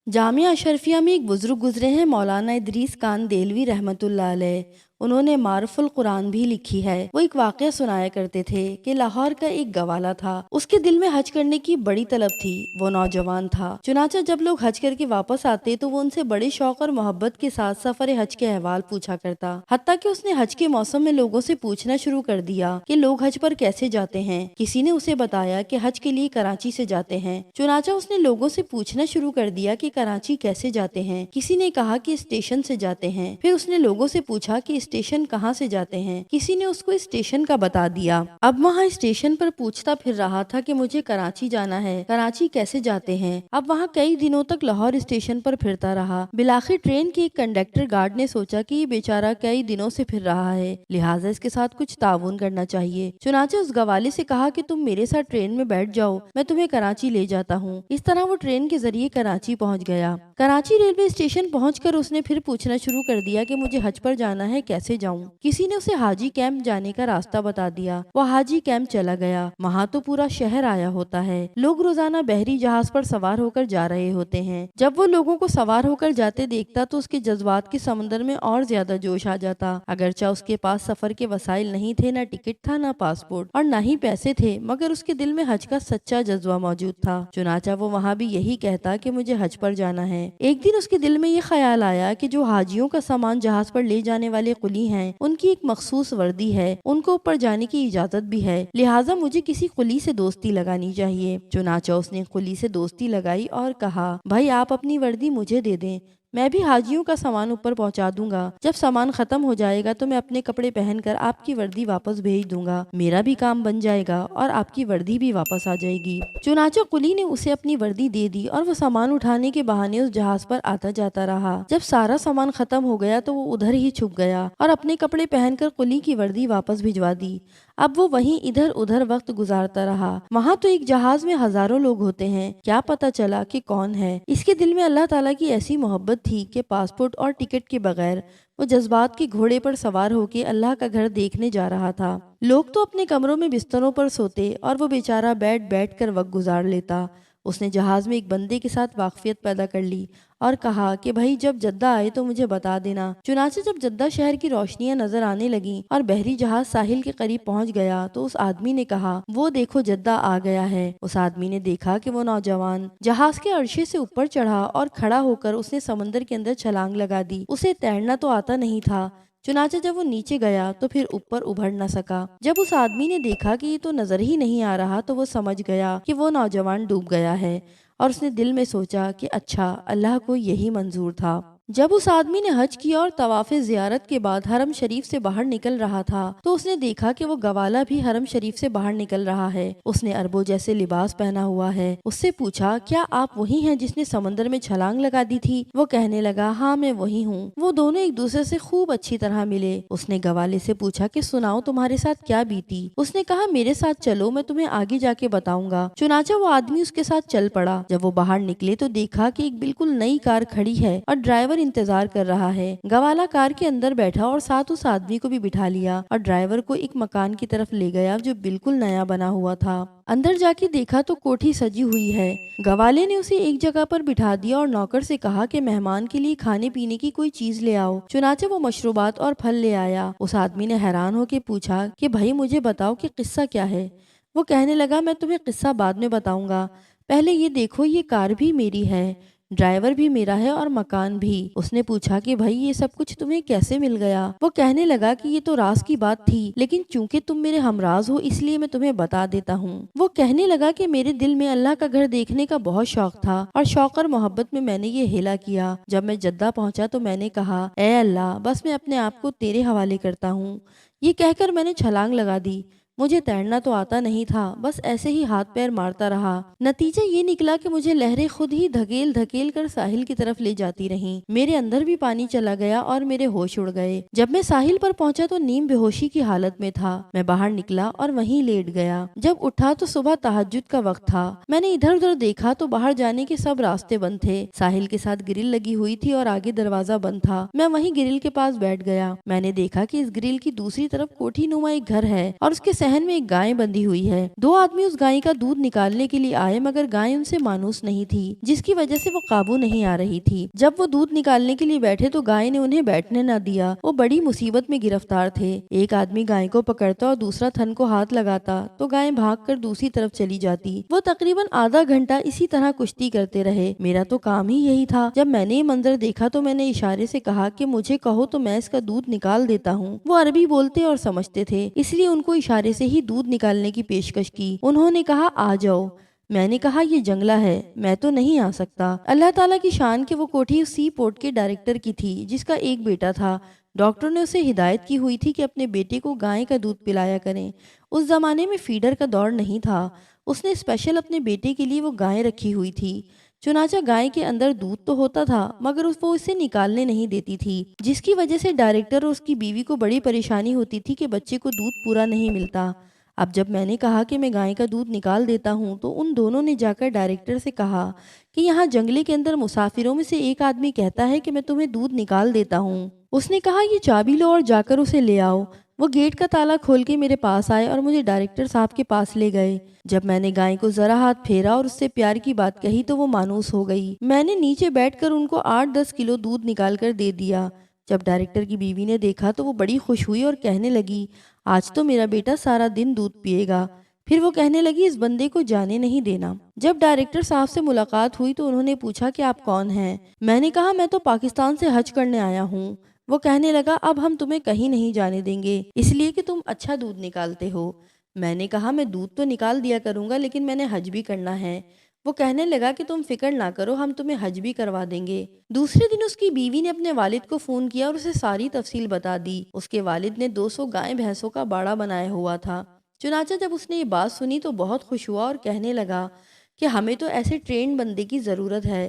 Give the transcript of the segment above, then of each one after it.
जामिया अशरफिया में एक बुजुर्ग गुजरे हैं, मौलाना इदरीस खान देलवी रहमतुल्लाह अलैह। उन्होंने मारुफुल कुरान भी लिखी है। वो एक वाकया सुनाया करते थे कि लाहौर का एक गवाला था। उसके दिल में हज करने की बड़ी तलब थी। वो नौजवान था। चुनाचा जब लोग हज करके वापस आते तो वो उनसे बड़े शौक और मोहब्बत के साथ सफर हज के अहवाल पूछा करता। हत्ता कि उसने हज के मौसम में लोगों से पूछना शुरू कर दिया कि लोग हज पर कैसे जाते हैं। किसी ने उसे बताया कि हज के लिए कराची से जाते हैं। चुनाचा उसने लोगों से पूछना शुरू कर दिया कि कराची कैसे जाते हैं। किसी ने कहा कि स्टेशन से जाते हैं। फिर उसने लोगों से पूछा कि स्टेशन कहाँ से जाते हैं। किसी ने उसको स्टेशन का बता दिया। अब वहाँ स्टेशन पर पूछता फिर रहा था कि मुझे कराची जाना है, कराची कैसे जाते हैं। अब वहाँ कई दिनों तक लाहौर स्टेशन पर फिरता रहा। बिलाखिर ट्रेन के एक कंडक्टर गार्ड ने सोचा कि ये बेचारा कई दिनों से फिर रहा है, लिहाजा इसके साथ कुछ ताउन करना चाहिए। चुनाचे उस गवाले से कहा कि तुम मेरे साथ ट्रेन में बैठ जाओ, मैं तुम्हें कराची ले जाता हूँ। इस तरह वो ट्रेन के जरिए कराची पहुँच गया। कराची रेलवे स्टेशन पहुंचकर उसने फिर पूछना शुरू कर दिया कि मुझे हज पर जाना है, कैसे जाऊं। किसी ने उसे हाजी कैंप जाने का रास्ता बता दिया। वो हाजी कैंप चला गया। वहाँ तो पूरा शहर आया होता है। लोग रोजाना बहरी जहाज पर सवार होकर जा रहे होते हैं। जब वो लोगों को सवार होकर जाते देखता तो उसके जज्बात के समंदर में और ज्यादा जोश आ जाता। अगरचा उसके पास सफर के वसाइल नहीं थे, न टिकट था, न पासपोर्ट और न ही पैसे थे, मगर उसके दिल में हज का सच्चा जज्बा मौजूद था। चुनाचा वो वहाँ भी यही कहता कि मुझे हज पर जाना है। एक दिन उसके दिल में ये ख्याल आया कि जो हाजियों का सामान जहाज पर ले जाने वाले कुली हैं, उनकी एक मखसूस वर्दी है, उनको ऊपर जाने की इजाजत भी है, लिहाजा मुझे किसी कुली से दोस्ती लगानी चाहिए। चुनाचा उसने कुली से दोस्ती लगाई और कहा, भाई आप अपनी वर्दी मुझे दे दें, मैं भी हाजियों का सामान ऊपर पहुंचा दूंगा। जब सामान खत्म हो जाएगा तो मैं अपने कपड़े पहनकर आपकी वर्दी वापस भेज दूंगा। मेरा भी काम बन जाएगा और आपकी वर्दी भी वापस आ जाएगी। चुनाचा कुली ने उसे अपनी वर्दी दे दी और वो सामान उठाने के बहाने उस जहाज पर आता जाता रहा। जब सारा सामान खत्म हो गया तो वो उधर ही छुप गया और अपने कपड़े पहनकर कुली की वर्दी वापस भिजवा दी। अब वो वहीं इधर उधर वक्त गुजारता रहा। वहाँ तो एक जहाज में हजारों लोग होते हैं, क्या पता चला कि कौन है। इसके दिल में अल्लाह ताला की ऐसी मोहब्बत थी कि पासपोर्ट और टिकट के बगैर वो जज्बात के घोड़े पर सवार होकर अल्लाह का घर देखने जा रहा था। लोग तो अपने कमरों में बिस्तरों पर सोते और वो बेचारा बैठ बैठ कर वक्त गुजार लेता। उसने जहाज में एक बंदे के साथ वाकफियत पैदा कर ली और कहा कि भाई जब जद्दा आए तो मुझे बता देना। चुनाचे जब जद्दा शहर की रोशनियां नजर आने लगी और बहरी जहाज साहिल के करीब पहुंच गया तो उस आदमी ने कहा, वो देखो जद्दा आ गया है। उस आदमी ने देखा कि वो नौजवान जहाज के अर्शे से ऊपर चढ़ा और खड़ा होकर उसने समंदर के अंदर छलांग लगा दी। उसे तैरना तो आता नहीं था। चुनाचे जब वो नीचे गया तो फिर ऊपर उभर न सका। जब उस आदमी ने देखा कि ये तो नजर ही नहीं आ रहा तो वो समझ गया कि वो नौजवान डूब गया है और उसने दिल में सोचा कि अच्छा, अल्लाह को यही मंजूर था। जब उस आदमी ने हज किया और तवाफ़े ज़ियारत के बाद हरम शरीफ से बाहर निकल रहा था तो उसने देखा कि वो गवाला भी हरम शरीफ से बाहर निकल रहा है। उसने अरबों जैसे लिबास पहना हुआ है। उससे पूछा, क्या आप वही हैं जिसने समंदर में छलांग लगा दी थी? वो कहने लगा, हाँ मैं वही हूँ। वो दोनों एक दूसरे से खूब अच्छी तरह मिले। उसने गवाले से पूछा कि सुनाओ तुम्हारे साथ क्या बीती? उसने कहा, मेरे साथ चलो, मैं तुम्हें आगे जाके बताऊंगा। चुनाचा वो आदमी उसके साथ चल पड़ा। जब वो बाहर निकले तो देखा कि एक बिल्कुल नई कार खड़ी है और ड्राइवर इंतजार कर रहा है। गवाला कार के अंदर बैठा और साथ उस आदमी को भी बिठा लिया और ड्राइवर को एक मकान की तरफ ले गया जो बिल्कुल नया बना हुआ था। अंदर जाके देखा तो कोठी सजी हुई है। गवाले ने उसे एक जगह पर बिठा दिया और नौकर से कहा कि मेहमान के लिए खाने पीने की कोई चीज ले आओ। चुनाचे वो मशरूबात और फल ले आया। उस आदमी ने हैरान होकर पूछा कि भाई मुझे बताओ कि किस्सा क्या है। वो कहने लगा, मैं तुम्हें किस्सा बाद में बताऊंगा, पहले ये देखो, ये कार भी मेरी है, ड्राइवर भी मेरा है और मकान भी। उसने पूछा कि भाई ये सब कुछ तुम्हें कैसे मिल गया? वो कहने लगा कि ये तो राज की बात थी, लेकिन चूंकि तुम मेरे हमराज हो इसलिए मैं तुम्हें बता देता हूँ। वो कहने लगा कि मेरे दिल में अल्लाह का घर देखने का बहुत शौक था और शौक और मोहब्बत में मैंने ये हेला किया। जब मैं जद्दा पहुंचा तो मैंने कहा, ए अल्लाह, बस मैं अपने आप को तेरे हवाले करता हूँ। ये कहकर मैंने छलांग लगा दी। मुझे तैरना तो आता नहीं था, बस ऐसे ही हाथ पैर मारता रहा। नतीजा ये निकला कि मुझे लहरें खुद ही धकेल धकेल कर साहिल की तरफ ले जाती रहीं। मेरे अंदर भी पानी चला गया और मेरे होश उड़ गए। जब मैं साहिल पर पहुंचा तो नीम बेहोशी की हालत में था। मैं बाहर निकला और वहीं लेट गया। जब उठा तो सुबह तहज्जुद का वक्त था। मैंने इधर उधर देखा तो बाहर जाने के सब रास्ते बंद थे। साहिल के साथ ग्रिल लगी हुई थी और आगे दरवाजा बंद था। मैं वहीं ग्रिल के पास बैठ गया। मैंने देखा कि इस ग्रिल की दूसरी तरफ कोठी नुमा एक घर है और उसके सहन में एक गाय बंधी हुई है। दो आदमी उस गाय का दूध निकालने के लिए आए, मगर गाय उनसे मानूस नहीं थी, जिसकी वजह से वो काबू नहीं आ रही थी। जब वो दूध निकालने के लिए बैठे तो गाय ने उन्हें बैठने न दिया। वो बड़ी मुसीबत में गिरफ्तार थे। एक आदमी गाय को पकड़ता और दूसरा थन को हाथ लगाता तो गाय भागकर दूसरी तरफ चली जाती। वो तकरीबन आधा घंटा इसी तरह कुश्ती करते रहे। मेरा तो काम ही यही था। जब मैंने ये मंजर देखा तो मैंने इशारे से कहा कि मुझे कहो तो मैं इसका दूध निकाल देता हूँ। वो अरबी बोलते और समझते थे, इसलिए उनको इशारे से ही दूध निकालने की पेशकश की। उन्होंने कहा, आ जाओ। मैंने कहा, ये जंगला है, मैं तो नहीं आ सकता। अल्लाह ताला की शान के वो कोठी उस सी पोर्ट के डायरेक्टर की थी, जिसका एक बेटा था। डॉक्टर ने उसे हिदायत की हुई थी कि अपने बेटे को गाय का दूध पिलाया करें। उस जमाने में फीडर का दौर नहीं था। उसने स्पेशल अपने बेटे के लिए वो गाय रखी हुई थी। चुनाचा गाय के अंदर दूध तो होता था, मगर वो उसे निकालने नहीं देती थी, जिसकी वजह से डायरेक्टर और उसकी बीवी को बड़ी परेशानी होती थी कि बच्चे को दूध पूरा नहीं मिलता। अब जब मैंने कहा कि मैं गाय का दूध निकाल देता हूँ तो उन दोनों ने जाकर डायरेक्टर से कहा कि यहाँ जंगले के अंदर मुसाफिरों में से एक आदमी कहता है कि मैं तुम्हें दूध निकाल देता हूँ। उसने कहा, ये चाबी लो और जाकर उसे ले आओ। वो गेट का ताला खोल के मेरे पास आए और मुझे डायरेक्टर साहब के पास ले गए। जब मैंने गाय को जरा हाथ फेरा और उससे प्यार की बात कही तो वो मानूस हो गई। मैंने नीचे बैठकर उनको 8-10 किलो दूध निकाल कर दे दिया। जब डायरेक्टर की बीवी ने देखा तो वो बड़ी खुश हुई और कहने लगी, आज तो मेरा बेटा सारा दिन दूध पिएगा। फिर वो कहने लगी, इस बंदे को जाने नहीं देना। जब डायरेक्टर साहब से मुलाकात हुई तो उन्होंने पूछा कि आप कौन हैं। मैंने कहा, मैं तो पाकिस्तान से हज करने आया हूँ। वो कहने लगा, अब हम तुम्हें कहीं नहीं जाने देंगे, इसलिए कि तुम अच्छा दूध निकालते हो। मैंने कहा, मैं दूध तो निकाल दिया करूँगा, लेकिन मैंने हज भी करना है। वो कहने लगा कि तुम फिक्र ना करो, हम तुम्हें हज भी करवा देंगे। दूसरे दिन उसकी बीवी ने अपने वालिद को फ़ोन किया और उसे सारी तफसील बता दी। उसके वालिद ने 200 गाय भैंसों का बाड़ा बनाया हुआ था। चुनाचा जब उसने ये बात सुनी तो बहुत खुश हुआ और कहने लगा कि हमें तो ऐसे ट्रेंड बंदे की ज़रूरत है।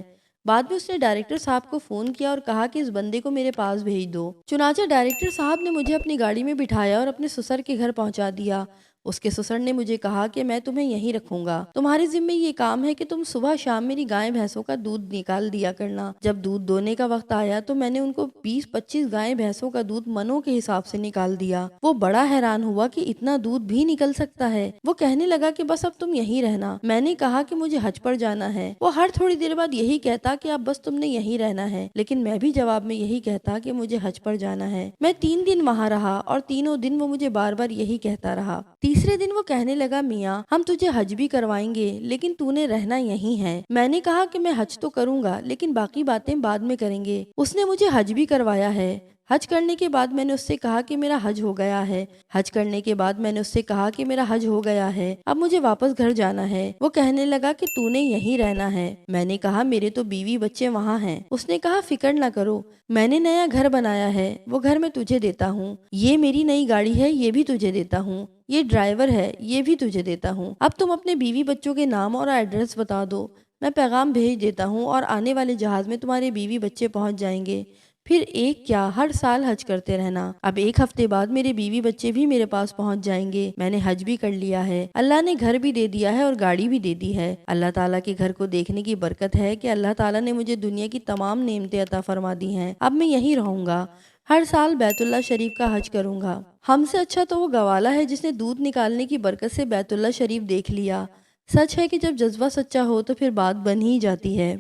बाद में उसने डायरेक्टर साहब को फ़ोन किया और कहा कि इस बंदे को मेरे पास भेज दो। चुनाचा डायरेक्टर साहब ने मुझे अपनी गाड़ी में बिठाया और अपने ससुर के घर पहुंचा दिया। उसके ससुर ने मुझे कहा कि मैं तुम्हें यहीं रखूंगा, तुम्हारे जिम्मे ये काम है कि तुम सुबह शाम मेरी गाय भैंसों का दूध निकाल दिया करना। जब दूध दोने का वक्त आया तो मैंने उनको 20-25 गाय भैंसों का दूध मनों के हिसाब से निकाल दिया। वो बड़ा हैरान हुआ कि इतना दूध भी निकल सकता है। वो कहने लगा कि बस अब तुम यहीं रहना। मैंने कहा कि मुझे हज पर जाना है। वो हर थोड़ी देर बाद यही कहता कि अब बस तुमने यहीं रहना है, लेकिन मैं भी जवाब में यही कहता कि मुझे हज पर जाना है। मैं 3 दिन वहाँ रहा और तीनों दिन वो मुझे बार बार यही कहता रहा। तीसरे दिन वो कहने लगा, मियाँ हम तुझे हज भी करवाएंगे, लेकिन तूने रहना यहीं है। मैंने कहा कि मैं हज तो करूंगा, लेकिन बाकी बातें बाद में करेंगे। उसने मुझे हज भी करवाया है। हज करने के बाद मैंने उससे कहा कि मेरा हज हो गया है। हज करने के बाद मैंने उससे कहा कि मेरा हज हो गया है, अब मुझे वापस घर जाना है। वो कहने लगा कि तूने यहीं रहना है। मैंने कहा, मेरे तो बीवी बच्चे वहाँ हैं। उसने कहा, फिक्र ना करो, मैंने नया घर बनाया है, वो घर मैं तुझे देता हूँ। ये मेरी नई गाड़ी है, ये भी तुझे देता हूँ। ये ड्राइवर है, ये भी तुझे देता हूँ। अब तुम अपने बीवी बच्चों के नाम और एड्रेस बता दो, मैं पैगाम भेज देता हूँ और आने वाले जहाज में तुम्हारे बीवी बच्चे पहुँच जाएंगे। फिर एक क्या, हर साल हज करते रहना। अब 1 हफ्ते बाद मेरे बीवी बच्चे भी मेरे पास पहुंच जाएंगे। मैंने हज भी कर लिया है। अल्लाह ने घर भी दे दिया है और गाड़ी भी दे दी है। अल्लाह ताला के घर को देखने की बरकत है कि अल्लाह ताला ने मुझे दुनिया की तमाम नेमतें अता फरमा दी हैं। अब मैं यहीं रहूंगा, हर साल बैतुल्ला शरीफ का हज करूंगा। हमसे अच्छा तो वो गवाला है जिसने दूध निकालने की बरकत से बैतुल्ला शरीफ देख लिया। सच है कि जब जज्बा सच्चा हो तो फिर बात बन ही जाती है।